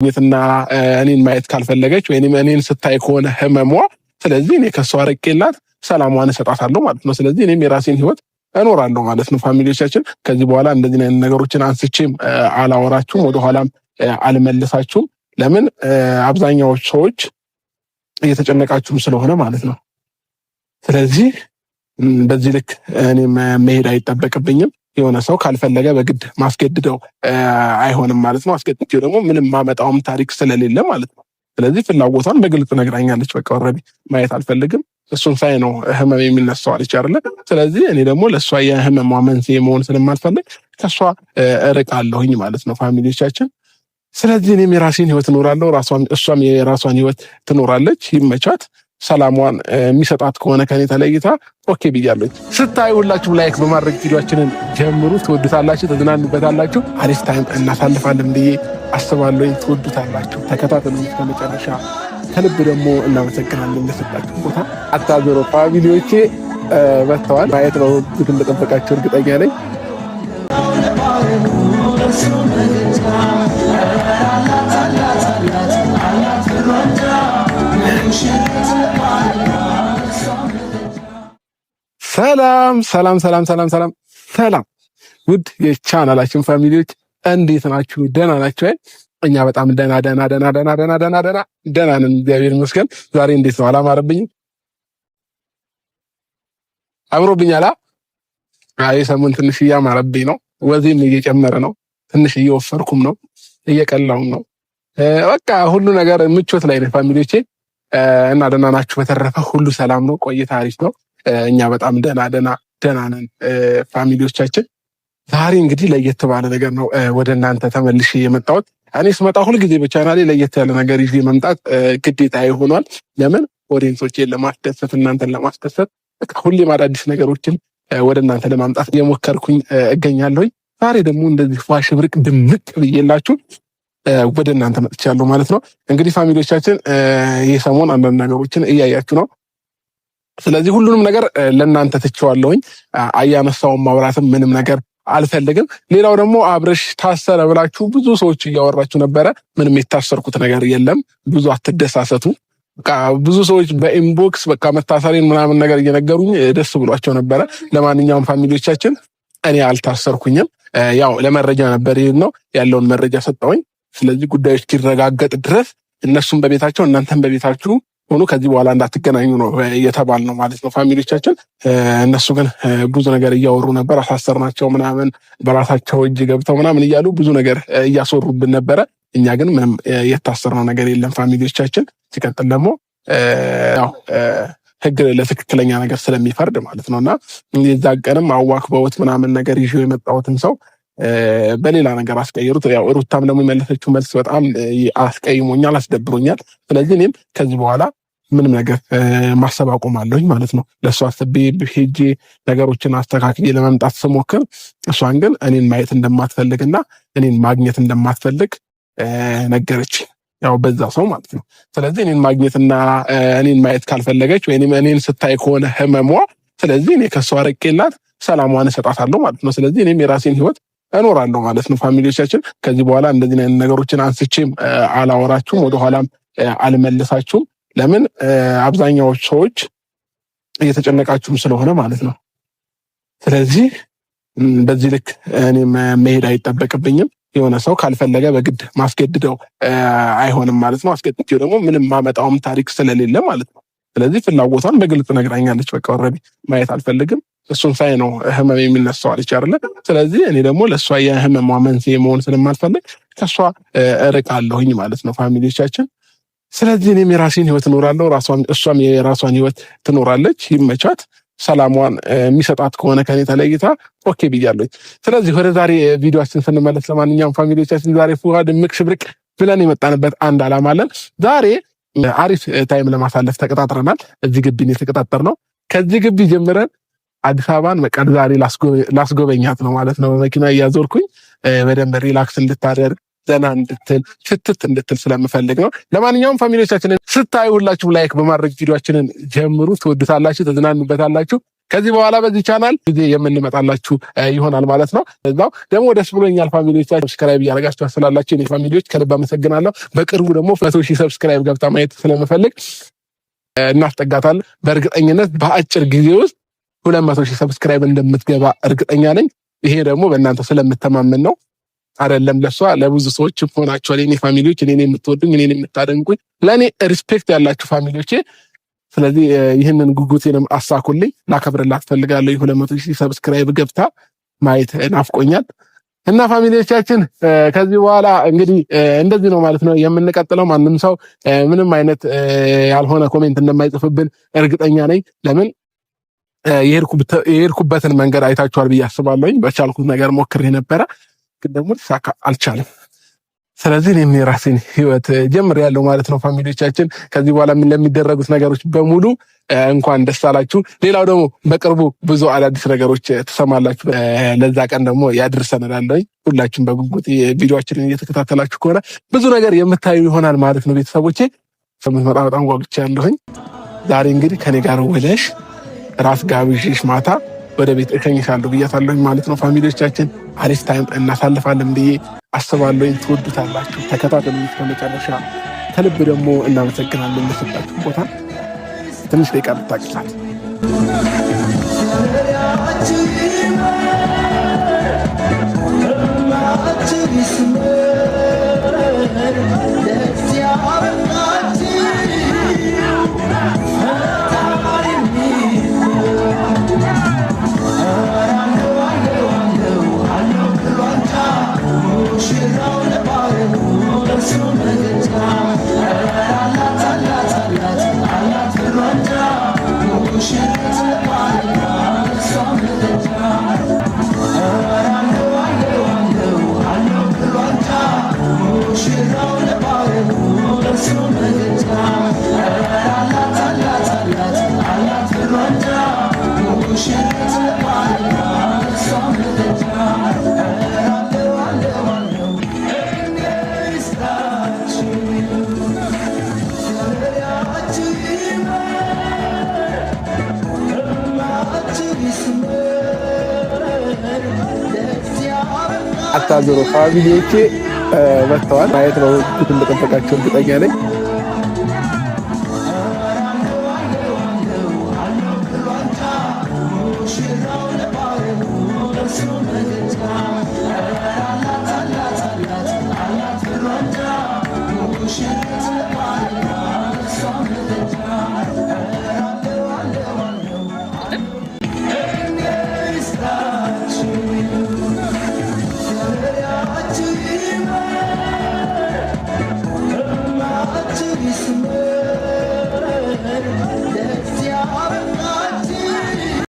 እና እኔን ማየት ካልፈለገች ወይንም እኔን ስታይ ከሆነ ህመሟ፣ ስለዚህ እኔ ከሷ አርቄላት ሰላሟን እሰጣታለሁ ማለት ነው። ስለዚህ እኔም የራሴን ህይወት እኖራለሁ ማለት ነው። ፋሚሊዎቻችን ከዚህ በኋላ እንደዚህ አይነት ነገሮችን አንስቼም አላወራችሁም፣ ወደኋላም አልመልሳችሁም። ለምን አብዛኛዎቹ ሰዎች እየተጨነቃችሁም ስለሆነ ማለት ነው። ስለዚህ በዚህ ልክ እኔም መሄድ አይጠበቅብኝም። የሆነ ሰው ካልፈለገ በግድ ማስገድደው አይሆንም ማለት ነው። አስገድደው ደግሞ ምንም ማመጣውም ታሪክ ስለሌለ ማለት ነው። ስለዚህ ፍላጎቷን በግልጽ ነግራኛለች። በቃ ኦልሬዲ ማየት አልፈልግም፣ እሱን ሳይ ነው ህመም የሚነሳው አለች አይደለ? ስለዚህ እኔ ደግሞ ለእሷ የህመሟ መንስኤ መሆን ስለማልፈልግ ከእሷ እርቃለሁኝ ማለት ነው ፋሚሊዎቻችን። ስለዚህ እኔም የራሴን ህይወት እኖራለሁ፣ እሷም የራሷን ህይወት ትኖራለች። ይመቻት። ሰላሟን የሚሰጣት ከሆነ ከኔ ተለይታ ኦኬ ብያለሁ። ስታዩ ሁላችሁም ላይክ በማድረግ ቪዲዮአችንን ጀምሩ። ትወዱታላችሁ፣ ተዝናኑበታላችሁ፣ አሪፍ ታይም እናሳልፋለን ብዬ አስባለሁ። ትወዱታላችሁ፣ ተከታተሉ እስከ መጨረሻ። ከልብ ደግሞ እናመሰግናለን ለሰጣችሁ ቦታ። አታዘሮ ፋሚሊዎቼ መጥተዋል። ማየት ነው እንደጠበቃችሁ እርግጠኛ ነኝ። ሰላም ውድ የቻናላችን ፋሚሊዎች እንዴት ናችሁ? ደህና ናችሁ? እኛ በጣም ደህና ነን፣ እግዚአብሔር ይመስገን። ዛሬ እንዴት ነው? አላማረብኝም? አምሮብኛል። አይ ሰሞኑን ትንሽ እያማረብኝ ነው። ወዜም እየጨመረ ነው። ትንሽ እየወፈርኩም ነው፣ እየቀላውም ነው። በቃ ሁሉ ነገር ምቾት ላይ ነው ፋሚሊዎቼ። እና ደህና ናችሁ? በተረፈ ሁሉ ሰላም ነው? ቆይታ አሪፍ ነው? እኛ በጣም ደህና ነን ፋሚሊዎቻችን። ዛሬ እንግዲህ ለየት ባለ ነገር ነው ወደ እናንተ ተመልሼ የመጣሁት። እኔ ስመጣ ሁልጊዜ በቻናሌ ለየት ያለ ነገር ይዤ መምጣት ግዴታ ይሆናል። ለምን? ኦዲየንሶቼን ለማስደሰት፣ እናንተን ለማስደሰት፣ በቃ ሁሌም አዳዲስ ነገሮችን ወደ እናንተ ለማምጣት እየሞከርኩኝ እገኛለሁኝ። ዛሬ ደግሞ እንደዚህ ፏሽብርቅ ድምቅ ብዬላችሁ ወደ እናንተ መጥቻለሁ ማለት ነው። እንግዲህ ፋሚሊዎቻችን ይህ ሰሞን አንዳንድ ነገሮችን እያያችሁ ነው። ስለዚህ ሁሉንም ነገር ለእናንተ ትቼዋለሁኝ። አያነሳውን ማውራትም ምንም ነገር አልፈልግም። ሌላው ደግሞ አብርሽ ታሰረ ብላችሁ ብዙ ሰዎች እያወራችሁ ነበረ። ምንም የታሰርኩት ነገር የለም፣ ብዙ አትደሳሰቱ። በቃ ብዙ ሰዎች በኢንቦክስ በቃ መታሰሬን ምናምን ነገር እየነገሩኝ ደስ ብሏቸው ነበረ። ለማንኛውም ፋሚሊዎቻችን እኔ አልታሰርኩኝም። ያው ለመረጃ ነበር ነው ያለውን መረጃ ሰጠውኝ። ስለዚህ ጉዳዮች እስኪረጋገጥ ድረስ እነሱም በቤታቸው እናንተም በቤታችሁ ሆኖ ከዚህ በኋላ እንዳትገናኙ ነው እየተባል ነው ማለት ነው ፋሚሊዎቻችን። እነሱ ግን ብዙ ነገር እያወሩ ነበር። አሳሰርናቸው ምናምን በራሳቸው እጅ ገብተው ምናምን እያሉ ብዙ ነገር እያስወሩብን ነበረ። እኛ ግን ምንም የታሰርነው ነገር የለም ፋሚሊዎቻችን። ሲቀጥል ደግሞ ያው ህግ ለትክክለኛ ነገር ስለሚፈርድ ማለት ነውና የዛ ቀንም አዋክበውት ምናምን ነገር ይዤው የመጣሁትን ሰው በሌላ ነገር አስቀይሩት። ያው ሩታም ደግሞ የመለሰችው መልስ በጣም አስቀይሞኛል፣ አስደብሮኛል። ስለዚህ እኔም ከዚህ በኋላ ምንም ነገር ማሰብ አቆማለሁኝ ማለት ነው። ለእሷ አስቤ ሄጄ ነገሮችን አስተካክዬ ለመምጣት ስሞክር እሷን ግን እኔን ማየት እንደማትፈልግና እኔን ማግኘት እንደማትፈልግ ነገረች። ያው በዛ ሰው ማለት ነው። ስለዚህ እኔን ማግኘትና እኔን ማየት ካልፈለገች ወይንም እኔን ስታይ ከሆነ ህመሟ፣ ስለዚህ እኔ ከሷ አርቄላት ሰላሟን እሰጣታለሁ ማለት ነው። ስለዚህ እኔም የራሴን ህይወት እኖራለሁ ማለት ነው። ፋሚሊዎቻችን ከዚህ በኋላ እንደዚህ አይነት ነገሮችን አንስቼም አላወራችሁም፣ ወደኋላም አልመልሳችሁም። ለምን አብዛኛዎቹ ሰዎች እየተጨነቃችሁም ስለሆነ ማለት ነው። ስለዚህ በዚህ ልክ እኔም መሄድ አይጠበቅብኝም። የሆነ ሰው ካልፈለገ በግድ ማስገድደው አይሆንም ማለት ነው። አስገድደው ደግሞ ምንም ማመጣውም ታሪክ ስለሌለ ማለት ነው። ስለዚህ ፍላጎቷን በግልጽ ነግራኛለች። በቃ ኦልሬዲ ማየት አልፈልግም፣ እሱን ሳይ ነው ህመም የሚነሳው አለች አይደለ? ስለዚህ እኔ ደግሞ ለእሷ የህመሟ መንስኤ መሆን ስለማልፈልግ ከእሷ እርቃለሁኝ ማለት ነው ፋሚሊዎቻችን። ስለዚህ እኔም የራሴን ህይወት እኖራለሁ፣ እሷም የራሷን ህይወት ትኖራለች። ይመቻት። ሰላሟን የሚሰጣት ከሆነ ከኔ ተለይታ ኦኬ ብያለሁ። ስለዚህ ወደ ዛሬ ቪዲዮአችን ስንመለስ ለማንኛውም ፋሚሊዎቻችን ዛሬ ፉሃድ ድምቅ ሽብርቅ ብለን የመጣንበት አንድ ዓላማ አለን። ዛሬ አሪፍ ታይም ለማሳለፍ ተቀጣጥረናል። እዚህ ግቢ ነው የተቀጣጠርነው። ከዚህ ግቢ ጀምረን አዲስ አበባን በቃ ዛሬ ላስጎበኛት ነው ማለት ነው። በመኪና እያዞርኩኝ በደንብ ሪላክስ እንድታደርግ ዘና እንድትል ፍትት እንድትል ስለምፈልግ ነው። ለማንኛውም ፋሚሊዎቻችንን ስታዩ ሁላችሁም ላይክ በማድረግ ቪዲዮአችንን ጀምሩ። ትወዱታላችሁ፣ ተዝናኑበታላችሁ፣ ከዚህ በኋላ በዚህ ቻናል ጊዜ የምንመጣላችሁ ይሆናል ማለት ነው። እዛው ደግሞ ደስ ብሎኛል ፋሚሊዎች ሰብስክራይብ እያደረጋችሁ ስላላችሁ እኔ ፋሚሊዎች ከልብ አመሰግናለሁ። በቅርቡ ደግሞ 100,000 ሰብስክራይብ ገብታ ማየት ስለምፈልግ እናስጠጋታለን። በእርግጠኝነት በአጭር ጊዜ ውስጥ 200,000 ሰብስክራይብ እንደምትገባ እርግጠኛ ነኝ። ይሄ ደግሞ በእናንተ ስለምተማመን ነው። አይደለም ለሷ ለብዙ ሰዎች ሆናችሁ ለኔ ፋሚሊዎች እኔን የምትወዱኝ እኔን የምታደንቁኝ ለኔ ሪስፔክት ያላችሁ ፋሚሊዎቼ፣ ስለዚህ ይህንን ጉጉቴንም አሳኩልኝ። ላከብርላት ፈልጋለሁ። 200,000 ሰብስክራይብ ገብታ ማየት ናፍቆኛል እና ፋሚሊዎቻችን ከዚህ በኋላ እንግዲህ እንደዚህ ነው ማለት ነው የምንቀጥለው። ማንም ሰው ምንም አይነት ያልሆነ ኮሜንት እንደማይጽፍብን እርግጠኛ ነኝ። ለምን የሄድኩበትን መንገድ አይታችኋል ብዬ አስባለሁኝ። በቻልኩት ነገር ሞክሬ ነበረ፣ ግን ደግሞ ሊሳካ አልቻለም። ስለዚህ እኔም የራሴን ህይወት ጀምሬያለሁ ማለት ነው ፋሚሊዎቻችን። ከዚህ በኋላ ለሚደረጉት ነገሮች በሙሉ እንኳን ደስ አላችሁ። ሌላው ደግሞ በቅርቡ ብዙ አዳዲስ ነገሮች ትሰማላችሁ። ለዛ ቀን ደግሞ ያድርሰን እላለሁኝ። ሁላችሁም በጉጉት ቪዲዮአችንን እየተከታተላችሁ ከሆነ ብዙ ነገር የምታዩ ይሆናል ማለት ነው ቤተሰቦቼ። ስለምትመጣ በጣም ጓጉቻለሁኝ። ዛሬ እንግዲህ ከኔ ጋር ውለሽ ራስ ጋብዤሽ ማታ ወደ ቤት እሸኝሻለሁ ብያታለሁኝ ማለት ነው ፋሚሊዎቻችን። አሪፍ ታይም እናሳልፋለን ብዬ አስባለሁኝ። ትወዱታላችሁ። ተከታተሉ እስከ መጨረሻ። ከልብ ደግሞ እናመሰግናለን ለሰጣችሁ ቦታ። ትንሽ ደቂቃ ብታቅሳት አታዘሩ ፋሚሊዎቼ መጥተዋል። ማየት ነው እንደጠበቃቸው እርግጠኛ ነኝ።